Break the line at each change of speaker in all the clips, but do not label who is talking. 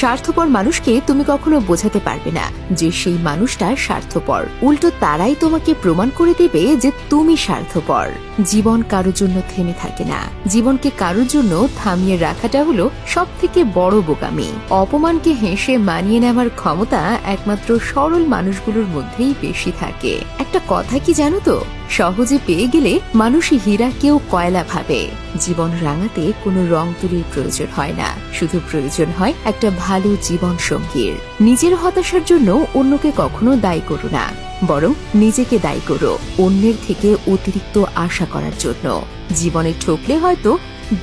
স্বার্থপর মানুষকে তুমি কখনো বোঝাতে পারবে না যে সেই মানুষটা স্বার্থপর। উল্টো তারাই তোমাকে প্রমাণ করে দেবে যে তুমি স্বার্থপর। জীবন কারোর জন্য থেমে থাকে না। জীবনকে কারোর জন্য থামিয়ে রাখাটা হলো সব থেকে বড় বোকামি। অপমানকে হেসে মানিয়ে নেওয়ার ক্ষমতা একমাত্র সরল মানুষগুলোর মধ্যেই বেশি থাকে। একটা কথা কি জানো তো, সহজে পেয়ে গেলে মানুষ হীরা কেউ কয়লা ভাবে। জীবন রাঙাতে কোনো রং তুলির প্রয়োজন হয় না, শুধু প্রয়োজন হয় একটা ভালো জীবন সঙ্গীর। নিজের হতাশার জন্য অন্যকে কখনো দায়ী করো না, বরং নিজেকে দায়ী করো অন্যের থেকে অতিরিক্ত আশা করার জন্য। জীবনে ঠকলে হয়তো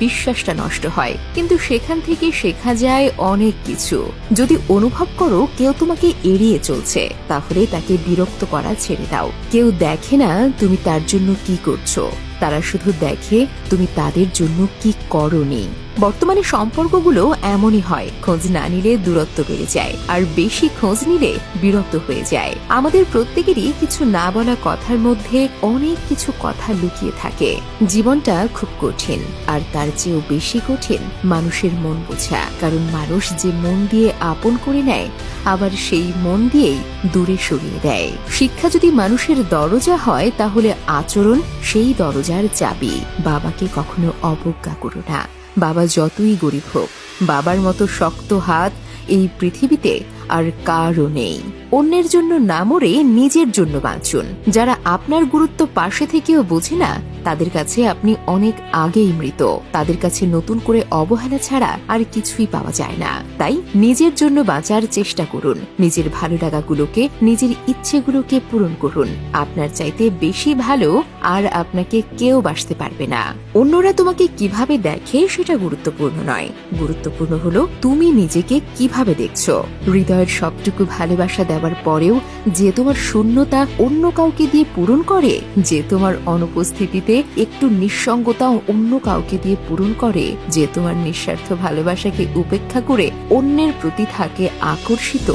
বিশ্বাসটা নষ্ট হয়, কিন্তু সেখান থেকে শেখা যায় অনেক কিছু। যদি অনুভব করো কেউ তোমাকে এড়িয়ে চলছে, তাহলে তাকে বিরক্ত করা ছেড়ে দাও। কেউ দেখে না তুমি তার জন্য কি করছো, তারা শুধু দেখে তুমি তাদের জন্য কি করোনি। বর্তমানে সম্পর্কগুলো এমনই হয়, খোঁজ না নিলে দূরত্ব বেড়ে যায়, আর বেশি খোঁজ নিলে বিরক্ত হয়ে যায়। আমাদের প্রত্যেকেরই কিছু না বলা কথার মধ্যে অনেক কিছু কথা লুকিয়ে থাকে। জীবনটা খুব কঠিন, আর তার চেয়েও বেশি কঠিন মানুষের মন বোঝা। কারণ মানুষ যে মন দিয়ে আপন করে নেয়, আবার সেই মন দিয়েই দূরে সরিয়ে দেয়। শিক্ষা যদি মানুষের দরজা হয়, তাহলে আচরণ সেই দরজার চাবি। বাবাকে কখনো অবজ্ঞা করো না। বাবা যতই গরিব হোক, বাবার মতো শক্ত হাত এই পৃথিবীতে আর কারও নেই। অন্যের জন্য না মরে নিজের জন্য বাঁচুন। যারা আপনার গুরুত্ব পাশে থেকেও বোঝে না, তাদের কাছে আপনি অনেক আগেই মৃত। তাদের কাছে নতুন করে অবহেলা ছাড়া আর কিছুই পাওয়া যায় না। তাই নিজের জন্য বাঁচার চেষ্টা করুন। নিজের ভালো লাগাগুলোকে, নিজের ইচ্ছেগুলোকে পূরণ করুন। আপনার চাইতে বেশি ভালো আর আপনাকে কেউ বাসতে পারবে না। অন্যরা তোমাকে কিভাবে দেখে সেটা গুরুত্বপূর্ণ নয়, গুরুত্বপূর্ণ হলো তুমি নিজেকে কিভাবে দেখছো। হৃদয়ের সবটুকু ভালোবাসা দেওয়ার পরেও যে তোমার শূন্যতা অন্য কাউকে দিয়ে পূরণ করে, যে তোমার অনুপস্থিতিতে একটু নিঃসঙ্গতাও অন্য কাউকে দিয়ে পূরণ করে, যে তোমার নিঃস্বার্থ ভালোবাসাকে উপেক্ষা করে অন্যের প্রতি থাকে আকর্ষিত,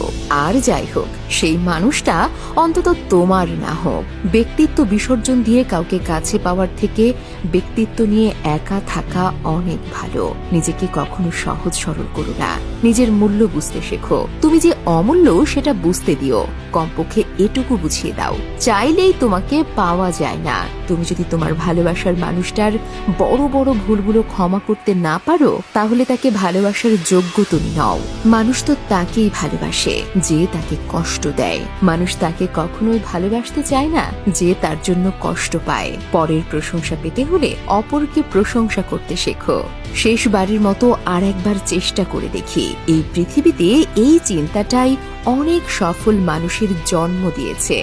আর যাই হোক সেই মানুষটা অন্তত তোমার না হোক। ব্যক্তিত্ব বিসর্জন দিয়ে কাউকে কাছে পাওয়ার থেকে ব্যক্তিত্ব নিয়ে একা থাকা অনেক ভালো। নিজেকে কখনো সহজ সরল করো না। নিজের মূল্য বুঝতে শেখো। তুমি যে অমূল্য সেটা বুঝতে দিও। কমপক্ষে এটুকু বুঝিয়ে দাও, চাইলেই তোমাকে পাওয়া যায় না। তুমি যদি তোমার ভালোবাসার মানুষটার বড় বড় ভুলগুলো ক্ষমা করতে না পারো, তাহলে তাকে ভালোবাসার যোগ্য তুমি নও। মানুষ তো তাকেই ভালোবাসে যে তাকে কষ্ট দেয়। মানুষ তাকে কখনোই ভালোবাসতে চায় না যে তার জন্য কষ্ট পায়। পরের প্রশংসা পেতে হলে অপরকে প্রশংসা করতে শেখো। শেষবারের মতো আর একবার চেষ্টা করে দেখি। এই পৃথিবীতে এই চিন্তাটাই অনেক সফল মানুষের জন্ম দিয়েছে।